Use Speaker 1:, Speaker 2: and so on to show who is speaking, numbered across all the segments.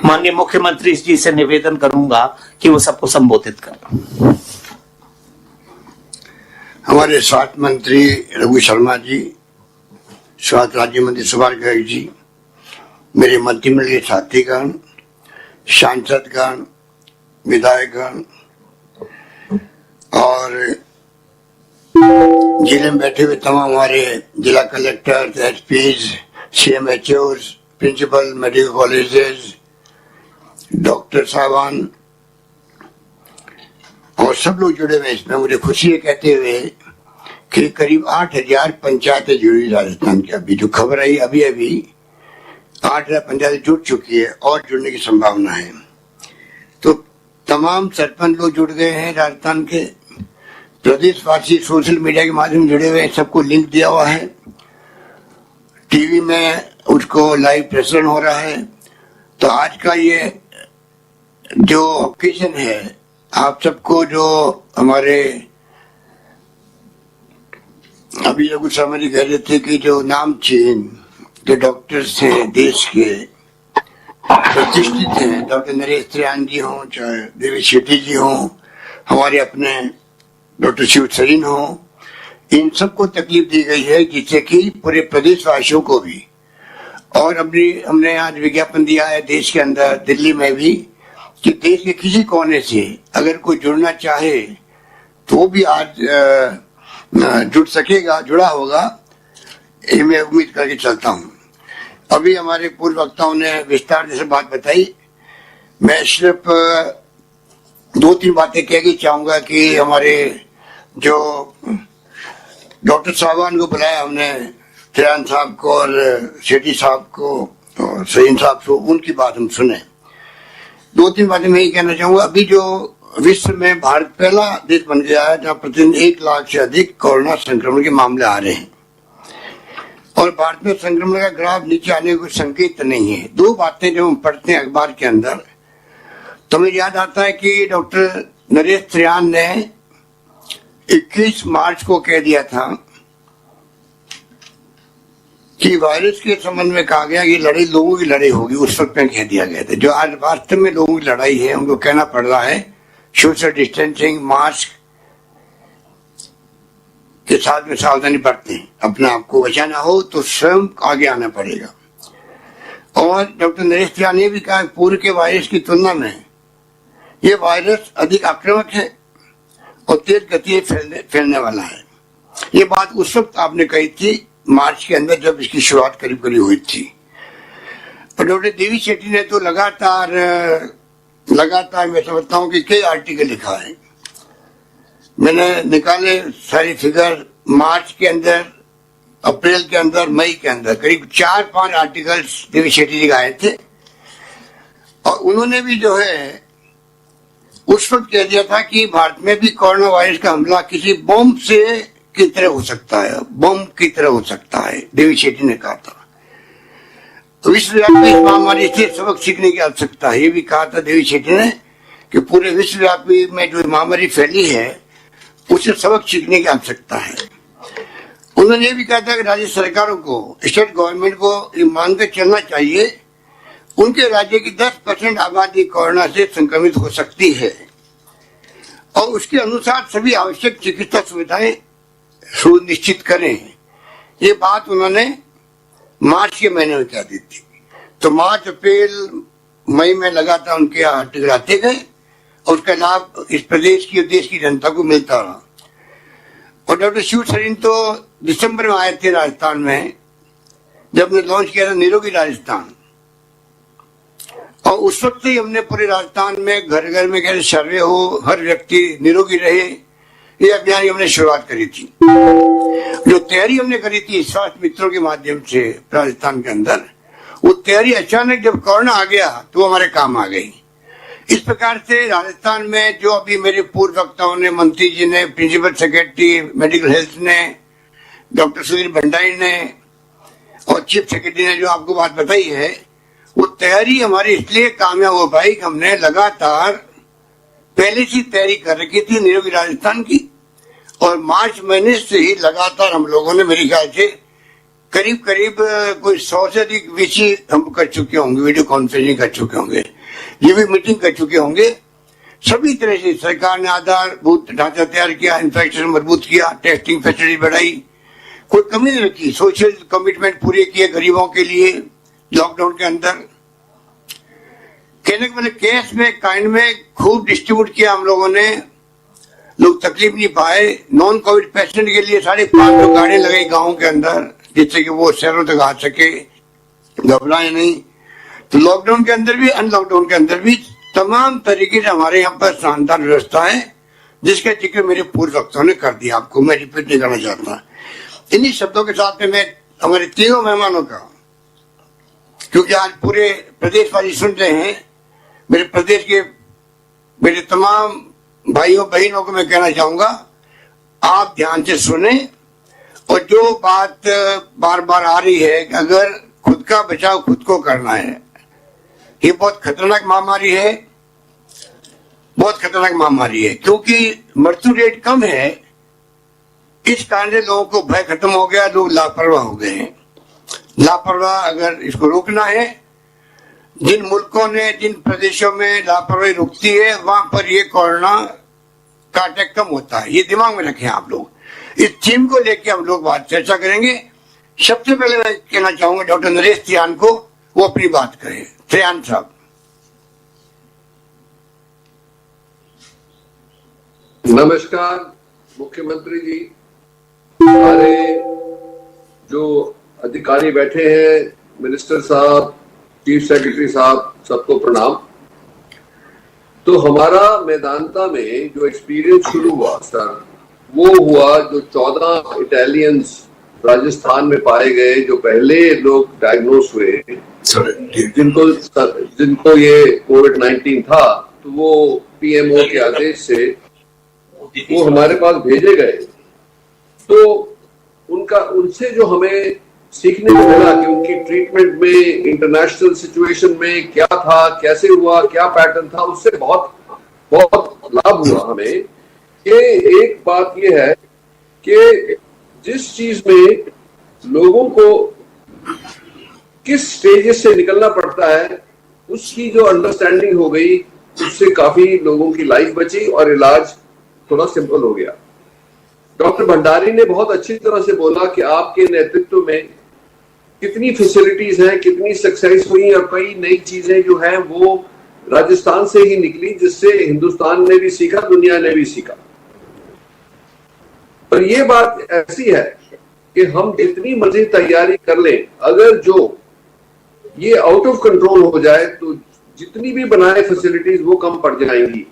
Speaker 1: माननीय मुख्यमंत्री जी से निवेदन करूंगा कि वो सबको संबोधित करें।
Speaker 2: हमारे स्वास्थ्य मंत्री रघु शर्मा जी, स्वास्थ्य राज्य मंत्री सुभाष गर्ग जी, मेरे मंत्रिमंडल के साथीगण, सांसदगण, विधायकगण और जिले में बैठे हुए तमाम हमारे जिला collector, SPs, CMHOs, principal medical colleges, doctor साहबान और सब लोग जुड़े हुए इसमें। मुझे खुशी है कहते हुए कि करीब 8000 पंचायतें जुड़ी राजस्थान की। अभी जो खबर आई अभी 8000 पंचायतें जुड़ चुकी है और जुड़ने की संभावना है। तो तमाम सरपंच लोग जुड़ गए हैं राजस्थान के, प्रदेशवासी सोशल मीडिया के माध्यम से जुड़े हुए हैं, सबको लिंक दिया हुआ है, टीवी में उसको लाइव प्रसारण हो रहा है। तो आज का ये जो ओकेजन है, आप सबको जो हमारे अभी रघु शर्मा जी कह रहे थे कि जो नामचीन जो डॉक्टर्स हैं देश के प्रतिष्ठित हैं, डॉक्टर नरेश त्रियान जी हों, चाहे देवी शेट्टी जी हों, हमारे अपने डॉक्टर शिव सरीन हों, इन सबको तकलीफ दी गई है, जिससे कि पूरे प्रदेशवासियों को भी। और हमने आज विज्ञापन दिया है देश के अंदर, दिल्ली में भी, कि देश के किसी कोने से अगर कोई जुड़ना चाहे तो भी आज जुड़ सकेगा, जुड़ा होगा, ये मैं उम्मीद करके चलता हूँ। अभी हमारे पूर्व वक्ताओं ने विस्तार से बात बताई, मैं सिर्फ 2-3 बातें कह के चाहूंगा कि हमारे जो डॉक्टर साहबान को बुलाया हमने, त्रियान साहब को और शेट्टी साहब को और सहीन साहब को, उनकी बात हम सुने। 2-3 बातें मैं ये कहना चाहूंगा। अभी जो विश्व में भारत पहला देश बन गया है जहाँ प्रतिदिन 1 लाख से अधिक कोरोना संक्रमण के मामले आ रहे हैं और भारत में संक्रमण का ग्राफ नीचे आने का कोई संकेत नहीं है। 2 बातें जो हम पढ़ते हैं अखबार के अंदर, तो मुझे याद आता है कि डॉक्टर नरेश त्रियान ने 21 मार्च को कह दिया था कि वायरस के संबंध में कहा गया कि लड़ाई लोगों की लड़ाई होगी। उस वक्त में कह दिया गया था। जो आज वास्तव में लोगों की लड़ाई है, उनको कहना पड़ रहा है सोशल डिस्टेंसिंग, मास्क के साथ में सावधानी बरतें, अपने आप को बचाना हो तो स्वयं आगे आना पड़ेगा। और डॉक्टर नरेश त्रियान ने भी कहा पूर्व के वायरस की तुलना में ये वायरस अधिक आक्रामक है और तेज गति से फैलने वाला है। ये बात उस वक्त आपने कही थी मार्च के अंदर, जब इसकी शुरुआत करीब करीब हुई थी। और डॉक्टर देवी शेट्टी ने तो लगातार मैं समझता हूँ कि कई आर्टिकल लिखा है। मैंने निकाले सारी फिगर, मार्च के अंदर, अप्रैल के अंदर, मई के अंदर करीब 4-5 आर्टिकल्स देवी शेट्टी जी आए थे। और उन्होंने भी जो है उस वक्त कह दिया था कि भारत में भी कोरोना वायरस का हमला किसी बम से की तरह हो सकता है, बम की तरह हो सकता है, देवी शेट्टी ने कहा था। विश्वव्यापी महामारी से सबक सीखने की आवश्यकता है, ये भी कहा था देवी शेट्टी ने कि पूरे विश्वव्यापी में जो महामारी फैली है उससे सबक सीखने की आवश्यकता है। उन्होंने ये भी कहा था कि राज्य सरकारों को, स्टेट गवर्नमेंट को ये मानकर चलना चाहिए उनके राज्य की 10% आबादी कोरोना से संक्रमित हो सकती है और उसके अनुसार सभी आवश्यक चिकित्सा सुविधाएं सुनिश्चित करें। ये बात उन्होंने मार्च के महीने में कह दी थी। तो मार्च, अप्रैल, मई में लगातार उनके आर्टिकल आते गए और उसका लाभ इस प्रदेश की और देश की जनता को मिलता रहा। और डॉक्टर शिव सरीन तो दिसंबर में आए थे राजस्थान में, जब हमने लॉन्च किया था निरोगी राजस्थान, और उस वक्त ही हमने पूरे राजस्थान में घर घर में कैसे सर्वे हो, हर व्यक्ति निरोगी रहे, ये अभियान की हमने शुरुआत करी थी। जो तैयारी हमने करी थी स्वास्थ्य मित्रों के माध्यम से राजस्थान के अंदर, वो तैयारी अचानक जब कोरोना आ गया तो हमारे काम आ गई। इस प्रकार से राजस्थान में जो अभी मेरे पूर्व वक्ताओं ने, मंत्री जी ने, प्रिंसिपल सेक्रेटरी मेडिकल हेल्थ ने, डॉक्टर सुधीर भंडारी ने और चीफ सेक्रेटरी ने जो आपको बात बताई है, वो तैयारी हमारी इसलिए कामयाब हो पाई कि हमने लगातार पहले से तैयारी कर रखी थी निरोगी राजस्थान की। और मार्च महीने से ही लगातार हम लोगों ने मेरे ख्याल से करीब करीब कोई 100 से अधिक वीसी हम कर चुके होंगे, वीडियो कॉन्फ्रेंसिंग कर चुके होंगे, ये भी मीटिंग कर चुके होंगे। सभी तरह से सरकार ने आधारभूत ढांचा तैयार किया, इंफ्रास्ट्रक्चर मजबूत किया, टेस्टिंग फैसिलिटी बढ़ाई, कोई कमी नहीं रखी, सोशल कमिटमेंट पूरे किए गरीबों के लिए लॉकडाउन के अंदर। कहने का मतलब कैश में काइंड में खूब डिस्ट्रीब्यूट किया हम लोगों ने, लोग तकलीफ नहीं पाए। नॉन कोविड पेशेंट के लिए 550 गाड़ियां लगाई गाँव के अंदर, जिससे कि वो शहरों तक आ सके, घबराए नहीं। तो लॉकडाउन के अंदर भी अनलॉकडाउन के अंदर भी तमाम तरीके से हमारे यहाँ पर शानदार व्यवस्था है, जिसका जिक्र मेरे पूर्व वक्ताओं ने कर दिया, आपको मैं रिपीट नहीं करना चाहता। इन्हीं शब्दों के साथ में मैं हमारे तीनों मेहमानों का, क्योंकि आज पूरे प्रदेशवासी सुन रहे हैं, मेरे प्रदेश के मेरे तमाम भाइयों बहनों को मैं कहना चाहूंगा, आप ध्यान से सुने। और जो बात बार बार आ रही है कि अगर खुद का बचाव खुद को करना है, ये बहुत खतरनाक महामारी है, बहुत खतरनाक महामारी है, क्योंकि मृत्यु रेट कम है। इस कारण से लोगों को भय खत्म हो गया, लोग लापरवाह हो गए हैं। लापरवाह अगर इसको रोकना है, जिन मुल्कों ने, जिन प्रदेशों में लापरवाही रुकती है, वहां पर ये कोरोना का अटैक कम होता है। ये दिमाग में रखें आप लोग। इस थीम को लेकर हम लोग बात चर्चा करेंगे। सबसे पहले मैं कहना चाहूंगा डॉक्टर नरेश त्रियान को, वो अपनी बात करें। त्रियान साहब।
Speaker 3: नमस्कार मुख्यमंत्री जी, हमारे जो अधिकारी बैठे हैं, मिनिस्टर साहब, चीफ सेक्रेटरी साहब, सबको प्रणाम। तो हमारा मेदांता में जो एक्सपीरियंस शुरू हुआ सर, वो हुआ जो 14 इटालियंस राजस्थान में पाए गए, जो पहले लोग डायग्नोस हुए, जिनको ये कोविड-19 था, तो वो पीएमओ के आदेश से वो हमारे पास भेजे गए। तो उनसे जो हमें सीखने को मिला कि उनकी ट्रीटमेंट में, इंटरनेशनल सिचुएशन में क्या था, कैसे हुआ, क्या पैटर्न था, उससे बहुत बहुत लाभ हुआ हमें। कि एक बात यह है कि जिस चीज में लोगों को किस स्टेजेस से निकलना पड़ता है, उसकी जो अंडरस्टैंडिंग हो गई, उससे काफी लोगों की लाइफ बची और इलाज थोड़ा सिंपल हो गया। डॉक्टर भंडारी ने बहुत अच्छी तरह से बोला कि आपके नेतृत्व में कितनी फैसिलिटीज हैं, कितनी सक्सेस हुई, और कई नई चीजें जो हैं वो राजस्थान से ही निकली, जिससे हिंदुस्तान ने भी सीखा, दुनिया ने भी सीखा। पर ये बात ऐसी है कि हम जितनी मर्जी तैयारी कर लें, अगर जो ये आउट ऑफ कंट्रोल हो जाए तो जितनी भी बनाए फैसिलिटीज वो कम पड़ जाएंगी।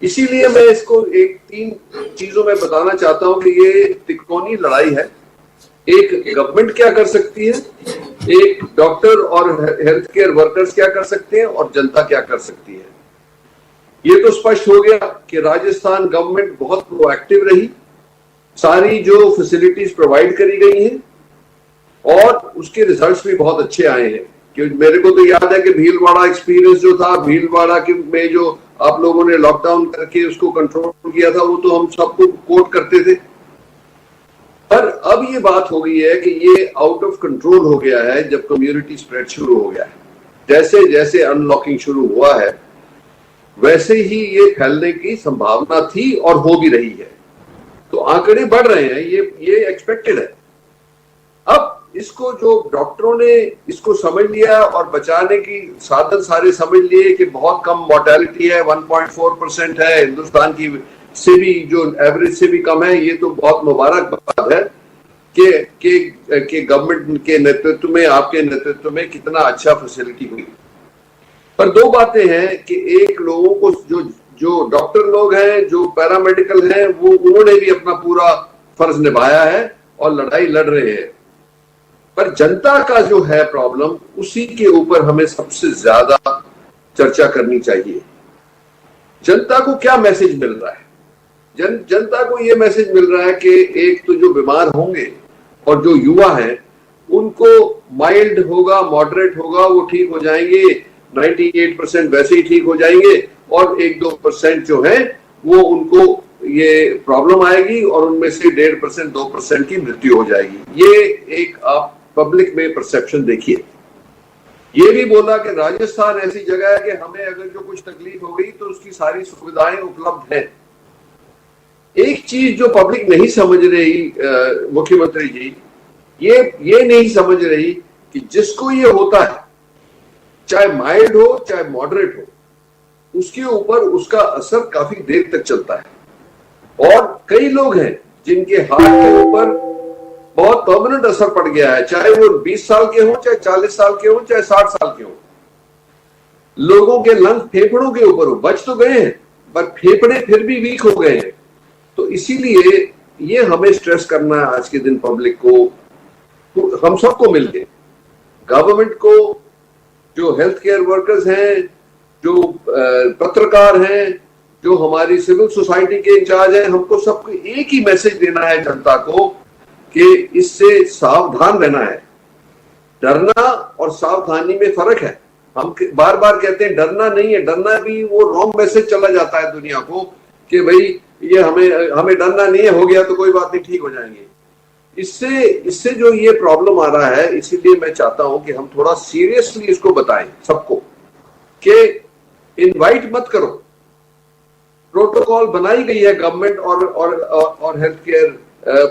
Speaker 3: इसीलिए मैं इसको 3 चीजों में बताना चाहता हूं कि ये तिकोनी लड़ाई है। एक गवर्नमेंट क्या कर सकती है, एक डॉक्टर और हेल्थ केयर वर्कर्स क्या कर सकते हैं, और जनता क्या कर सकती है। ये तो स्पष्ट हो गया कि राजस्थान गवर्नमेंट बहुत प्रोएक्टिव रही, सारी जो फैसिलिटीज प्रोवाइड करी गई हैं और उसके रिजल्ट्स भी बहुत अच्छे आए हैं। क्योंकि मेरे को तो याद है कि भीलवाड़ा एक्सपीरियंस जो था, भीलवाड़ा के में जो आप लोगों ने लॉकडाउन करके उसको कंट्रोल किया था, वो तो हम सबको कोट करते थे। पर अब ये बात हो गई है कि ये आउट ऑफ कंट्रोल हो गया है जब कम्युनिटी स्प्रेड शुरू हो गया है। जैसे जैसे अनलॉकिंग शुरू हुआ है, वैसे ही ये फैलने की संभावना थी और हो भी रही है। तो आंकड़े बढ़ रहे हैं, ये एक्सपेक्टेड है। अब इसको जो डॉक्टरों ने इसको समझ लिया और बचाने की साधन सारे समझ लिए कि बहुत कम मोर्टेलिटी है, 1.4% है, हिंदुस्तान की से भी जो एवरेज से भी कम है। ये तो बहुत मुबारक बात है कि गवर्नमेंट के नेतृत्व में, आपके नेतृत्व में कितना अच्छा फैसिलिटी हुई। पर 2 बातें हैं कि एक, लोगों को जो डॉक्टर लोग हैं, जो पैरामेडिकल हैं, वो उन्होंने भी अपना पूरा फर्ज निभाया है और लड़ाई लड़ रहे हैं। पर जनता का जो है प्रॉब्लम, उसी के ऊपर हमें सबसे ज्यादा चर्चा करनी चाहिए। जनता को क्या मैसेज मिल रहा है? जनता को यह मैसेज मिल रहा है कि एक तो जो बीमार होंगे और जो युवा हैं, उनको माइल्ड होगा, मॉडरेट होगा, वो ठीक हो जाएंगे, 98% वैसे ही ठीक हो जाएंगे, और 1-2% जो है वो उनको ये प्रॉब्लम आएगी और उनमें से 1.5% 2% की मृत्यु हो जाएगी। ये एक आप पब्लिक में परसेप्शन देखिए। ये भी बोला कि राजस्थान ऐसी जगह है कि हमें अगर जो कुछ तकलीफ हो गई तो उसकी सारी सुविधाएं उपलब्ध हैं। एक चीज जो पब्लिक नहीं समझ रही मुख्यमंत्री जी, ये नहीं समझ रही कि जिसको ये होता है, चाहे माइल्ड हो चाहे मॉडरेट हो, उसके ऊपर उसका असर काफी देर तक चलता है। और कई लोग हैं जिनके हार्ट के ऊपर बहुत परमानेंट असर पड़ गया है, चाहे वो 20 साल के हों, चाहे 40 साल के हों, चाहे 60 साल के हों। लोगों के लंग फेफड़ों के ऊपर हो, बच तो गए हैं पर फेफड़े फिर भी वीक हो गए हैं। तो इसीलिए ये हमें स्ट्रेस करना है आज के दिन पब्लिक को, तो हम सबको मिलके, गवर्नमेंट को, जो हेल्थ केयर वर्कर्स हैं, जो पत्रकार हैं, जो हमारी सिविल सोसाइटी के इंचार्ज हैं, हमको सबको एक ही मैसेज देना है जनता को कि इससे सावधान रहना है। डरना और सावधानी में फर्क है। हम बार बार कहते हैं डरना नहीं है, डरना भी वो रॉन्ग मैसेज चला जाता है दुनिया को कि भाई ये हमें डरना नहीं है, हो गया तो कोई बात नहीं, ठीक हो जाएंगे। इससे जो ये प्रॉब्लम आ रहा है, इसीलिए मैं चाहता हूं कि हम थोड़ा सीरियसली इसको बताएं सबको कि इनवाइट मत करो। प्रोटोकॉल बनाई गई है गवर्नमेंट और हेल्थ केयर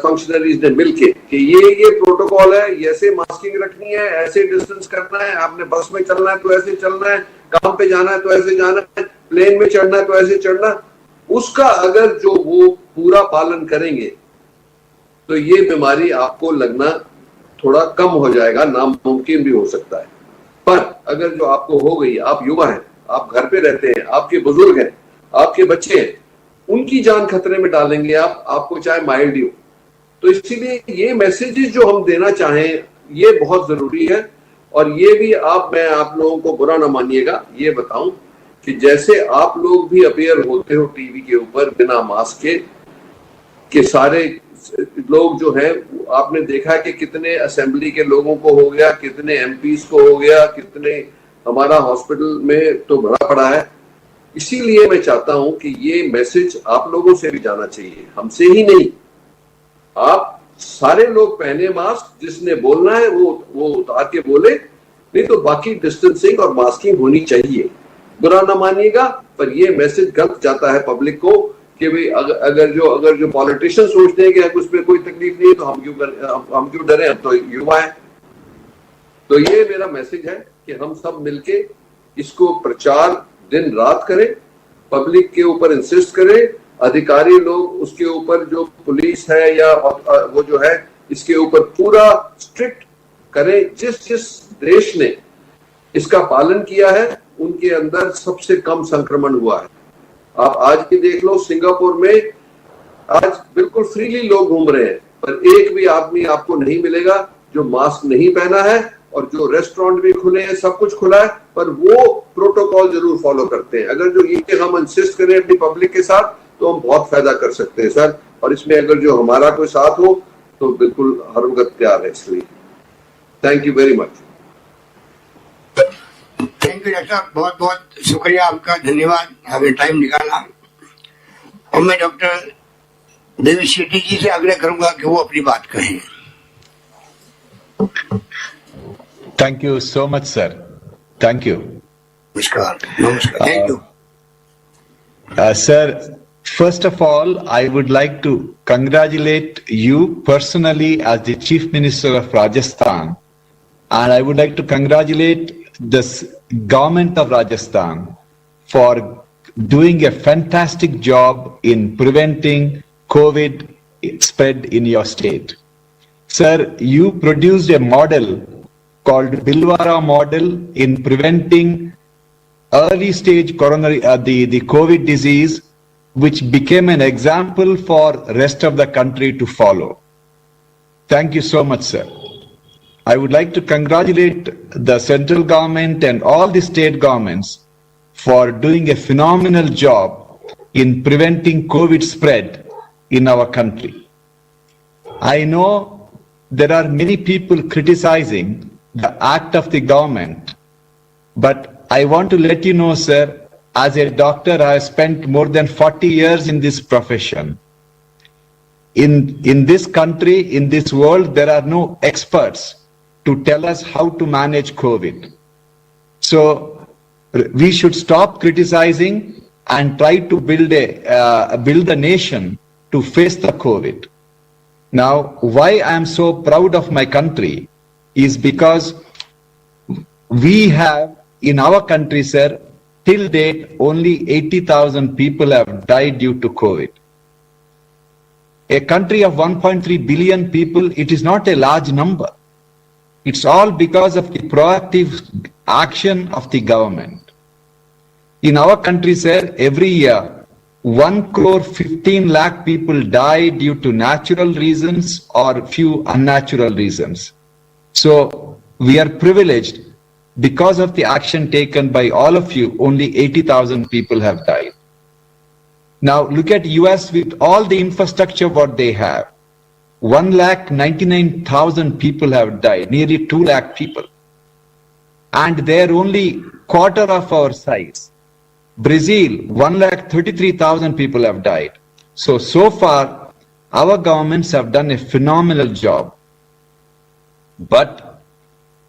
Speaker 3: फंक्शनरीज ने मिलके कि ये प्रोटोकॉल है, ऐसे मास्किंग रखनी है, ऐसे डिस्टेंस करना है, आपने बस में चलना है तो ऐसे चलना है, काम पे जाना है तो ऐसे जाना है, प्लेन में चढ़ना है तो ऐसे चढ़ना है। उसका अगर जो वो पूरा पालन करेंगे तो ये बीमारी आपको लगना थोड़ा कम हो जाएगा, नामुमकिन भी हो सकता है। पर अगर जो आपको हो गई, आप युवा हैं, आप घर पे रहते हैं, आपके बुजुर्ग हैं, आपके बच्चे हैं, उनकी जान खतरे में डालेंगे आपको चाहे माइल्ड ही हो। तो इसीलिए ये मैसेजेस जो हम देना चाहें ये बहुत जरूरी है। और ये भी मैं आप लोगों को बुरा ना मानिएगा, ये बताऊं कि जैसे आप लोग भी अपीयर होते हो टीवी के ऊपर बिना मास्क के सारे लोग जो हैं, आपने देखा कि कितने असेंबली के लोगों को हो गया, कितने एमपीज को हो गया, कितने हमारा हॉस्पिटल में तो भरा पड़ा है। इसीलिए मैं चाहता हूं कि ये मैसेज आप लोगों से भी जाना चाहिए, हमसे ही नहीं। आप सारे लोग पहने मास्क, जिसने बोलना है वो उतार के बोले, नहीं तो बाकी डिस्टेंसिंग और मास्किंग होनी चाहिए। बुरा ना मानिएगा, पर ये मैसेज गलत जाता है पब्लिक को कि भाई अगर जो पॉलिटिशियन सोचते हैं कि उस पर कोई तकलीफ नहीं है तो हम क्यों डरे, हम तो युवा है। तो ये मेरा मैसेज है कि हम सब मिलके इसको प्रचार दिन रात करें, पब्लिक के ऊपर इंसिस्ट करें, अधिकारी लोग उसके ऊपर, जो पुलिस है या वो जो है, इसके ऊपर पूरा स्ट्रिक्ट करें। जिस देश ने इसका पालन किया है उनके अंदर सबसे कम संक्रमण हुआ है। आप आज भी देख लो, सिंगापुर में आज बिल्कुल फ्रीली लोग घूम रहे हैं, पर एक भी आदमी आपको नहीं मिलेगा जो मास्क नहीं पहना है। और जो रेस्टोरेंट भी खुले हैं, सब कुछ खुला है, पर वो प्रोटोकॉल जरूर फॉलो करते हैं। अगर जो ये हम इंसिस्ट करें अपनी पब्लिक के साथ तो हम बहुत फायदा कर सकते हैं सर। और इसमें अगर जो हमारा कोई साथ हो तो बिल्कुल हर वक्त तैयार है। इसलिए thank you very much.
Speaker 2: Thank you doctor, बहुत बहुत शुक्रिया आपका, धन्यवाद, हमें टाइम निकाला। और मैं डॉक्टर देवी शेट्टी जी से आग्रह करूंगा कि वो अपनी बात कहें।
Speaker 4: Thank you so much, sir. Thank you.
Speaker 2: नमस्कार। नमस्कार। Thank you.
Speaker 4: Sir, first of all, I would like to congratulate you personally as the Chief Minister of Rajasthan. And I would like to congratulate the government of Rajasthan for doing a fantastic job in preventing COVID spread in your state. Sir, you produced a model called Bhilwara model in preventing early stage coronary, the COVID disease, which became an example for rest of the country to follow. Thank you so much, sir. I would like to congratulate the central government and all the state governments for doing a phenomenal job in preventing COVID spread in our country. I know there are many people criticizing the act of the government, but I want to let you know, sir, as a doctor, I have spent more than 40 years in this profession. In this country, in this world, there are no experts to tell us how to manage COVID. So we should stop criticizing and try to build a nation to face the COVID. Now, why I am so proud of my country is because we have in our country, sir, till date, only 80,000 people have died due to COVID. A country of 1.3 billion people, it is not a large number. It's all because of the proactive action of the government. In our country, sir, every year, 1.15 crore people die due to natural reasons or few unnatural reasons. So we are privileged. Because of the action taken by all of you, only 80,000 people have died. Now look at US with all the infrastructure what they have. 1,99,000 people have died, nearly 2 lakh people. And they're only quarter of our size. Brazil, 1,33,000 people have died. So far, our governments have done a phenomenal job. But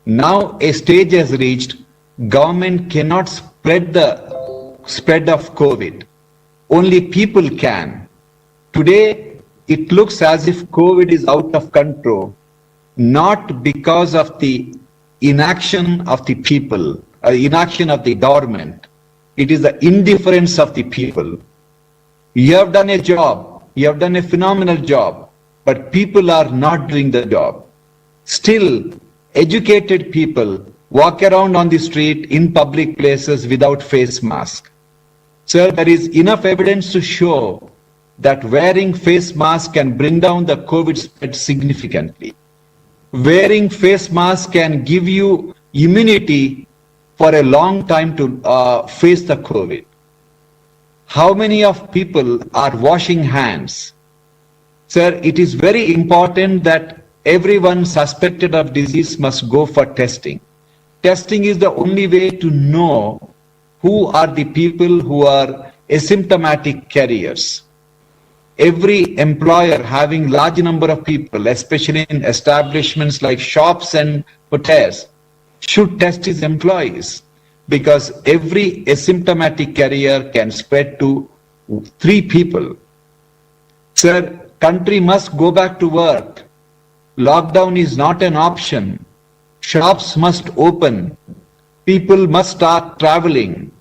Speaker 4: now a stage has reached, government cannot spread the spread of COVID. Only people can. Today, it looks as if COVID is out of control, not because of the inaction of the people, inaction of the government. It is the indifference of the people. You have done a job, you have done a phenomenal job, but people are not doing the job. Still, educated people walk around on the street in public places without face mask. Sir, there is enough evidence to show that wearing face mask can bring down the COVID spread significantly. Wearing face mask can give you immunity for a long time to face the COVID. How many of people are washing hands? Sir, it is very important that everyone suspected of disease must go for testing. Testing is the only way to know who are the people who are asymptomatic carriers. Every employer having large number of people, especially in establishments like shops and hotels, should test his employees, because every asymptomatic carrier can spread to 3 people. Sir, country must go back to work. Lockdown is not an option. Shops must open. People must start traveling.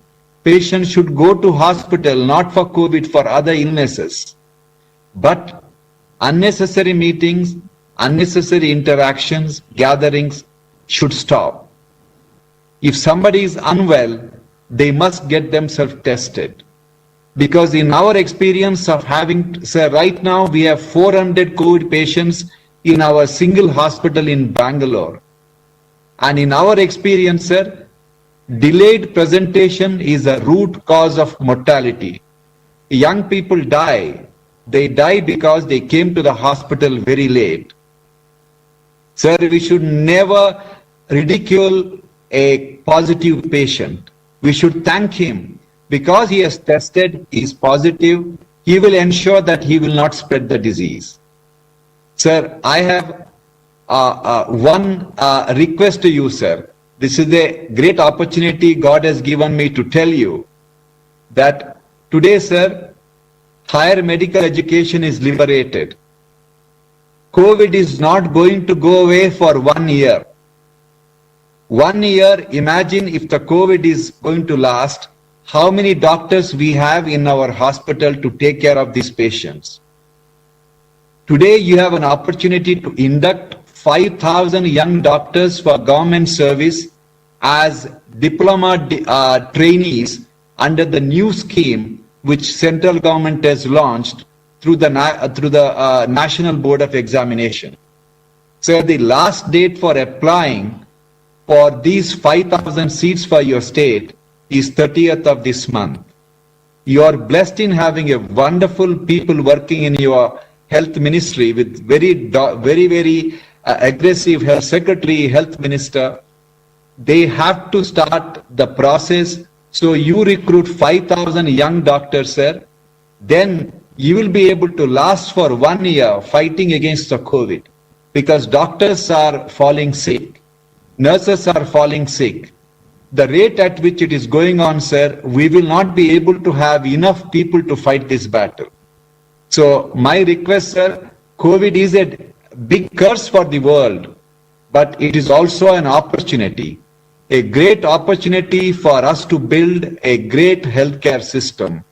Speaker 4: Patients should go to hospital, not for COVID, for other illnesses. But unnecessary meetings, unnecessary interactions, gatherings should stop. If somebody is unwell, they must get themselves tested. Because in our experience of having, sir, right now we have 400 COVID patients in our single hospital in Bangalore. And in our experience, sir, delayed presentation is a root cause of mortality. Young people die. They die because they came to the hospital very late. Sir, we should never ridicule a positive patient. We should thank him. Because he has tested, he is positive, he will ensure that he will not spread the disease. Sir, I have one request to you, sir. This is a great opportunity God has given me to tell you that today, sir, higher medical education is liberated. COVID is not going to go away for 1 year. 1 year, imagine if the COVID is going to last, how many doctors we have in our hospital to take care of these patients. Today, you have an opportunity to induct 5,000 young doctors for government service as diploma trainees under the new scheme which central government has launched through the National Board of Examination. So the last date for applying for these 5,000 seats for your state is 30th of this month. You are blessed in having a wonderful people working in your health ministry with very aggressive health secretary, health minister. They have to start the process So you recruit 5,000 young doctors, sir. Then you will be able to last for 1 year fighting against the COVID, because doctors are falling sick, nurses are falling sick. The rate at which it is going on, sir, we will not be able to have enough people to fight this battle. So my request, sir, COVID is a big curse for the world, but it is also an opportunity, a great opportunity for us to build a great healthcare system.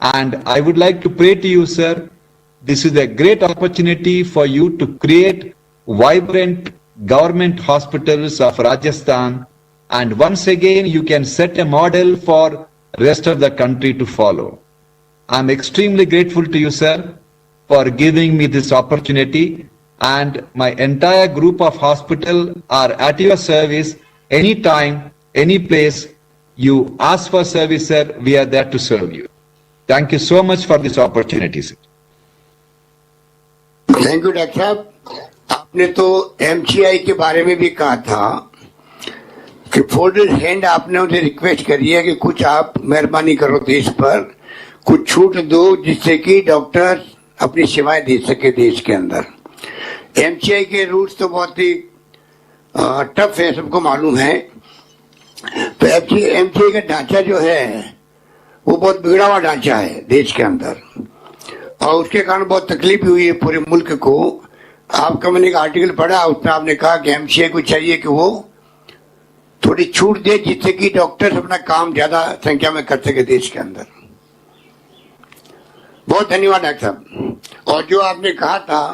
Speaker 4: And I would like to pray to you, sir, this is a great opportunity for you to create vibrant government hospitals of Rajasthan, and once again you can set a model for rest of the country to follow. I'm extremely grateful to you, sir, for giving me this opportunity, and my entire group of hospital are at your service anytime, any place you ask for service, sir, we are there to serve you. Thank you so much for this opportunity, sir.
Speaker 2: Thank you doctor साहब। आपने तो MCI के बारे में भी कहा था कि फोल्डेड हैंड आपने उनसे रिक्वेस्ट करी है कि कुछ आप मेहरबानी करो देश पर, कुछ छूट दो जिससे कि डॉक्टर अपनी सेवाएं दे सके देश के अंदर। एमसीआई के रूल्स तो बहुत ही टफ है, सबको मालूम है। तो एमसीआई का ढांचा जो है वो बहुत बिगड़ा हुआ ढांचा है देश के अंदर, और उसके कारण बहुत तकलीफ हुई है पूरे मुल्क को। आपका मैंने एक आर्टिकल पढ़ा, उसमें आपने कहा कि एमसीआई को चाहिए कि वो थोड़ी छूट दे जिससे कि डॉक्टर्स अपना काम ज्यादा संख्या में कर सके देश के अंदर। बहुत धन्यवाद डॉक्टर साहब। और जो आपने कहा था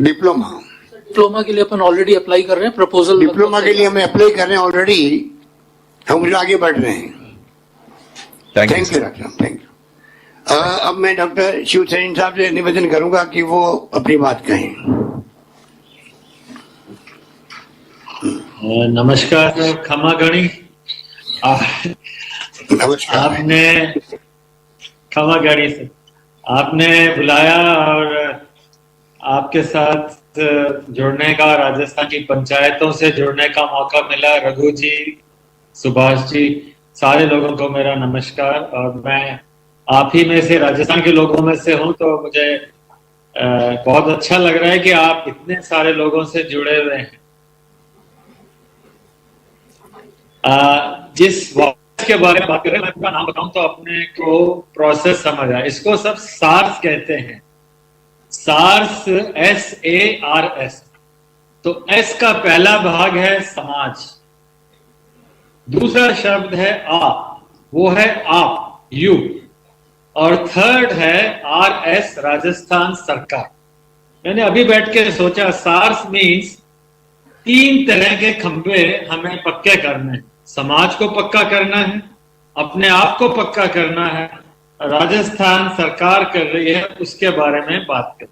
Speaker 5: डिप्लोमा के लिए अपन ऑलरेडी अप्लाई कर रहे हैं, प्रपोजल
Speaker 2: डिप्लोमा के लिए हम अप्लाई कर रहे हैं ऑलरेडी, हम आगे बढ़ रहे हैं। थैंक यू डॉक्टर साहब, थैंक यू। अब मैं डॉक्टर शिवसेन साहब से निवेदन करूंगा कि वो अपनी बात कहें।
Speaker 6: नमस्कार खमा गणी,
Speaker 2: नमस्कार।
Speaker 6: आपने खमा गणी से आपने बुलाया और आपके साथ जुड़ने का, राजस्थान की पंचायतों से जुड़ने का मौका मिला। रघु जी, सुभाष जी, सारे लोगों को मेरा नमस्कार। और मैं आप ही में से, राजस्थान के लोगों में से हूं, तो मुझे बहुत अच्छा लग रहा है कि आप इतने सारे लोगों से जुड़े हुए हैं। जिस वायरस के बारे में बात कर रहे हैं, मैं पूरा नाम बताऊं तो अपने को प्रोसेस समझ आए। इसको सब सार्स कहते हैं, सार्स, SARS। तो एस का पहला भाग है समाज, दूसरा शब्द है वो है आप, यू, और थर्ड है RS, राजस्थान सरकार। मैंने अभी बैठ के सोचा, सार्स मीन्स 3 तरह के खंभे हमें पक्के करने हैं। समाज को पक्का करना है, अपने आप को पक्का करना है, राजस्थान सरकार कर रही है उसके बारे में बात करें।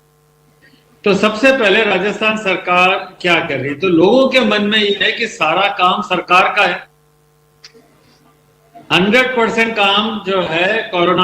Speaker 6: तो सबसे पहले राजस्थान सरकार क्या कर रही है? तो लोगों के मन में यह है कि सारा काम सरकार का है, 100% काम जो है कोरोना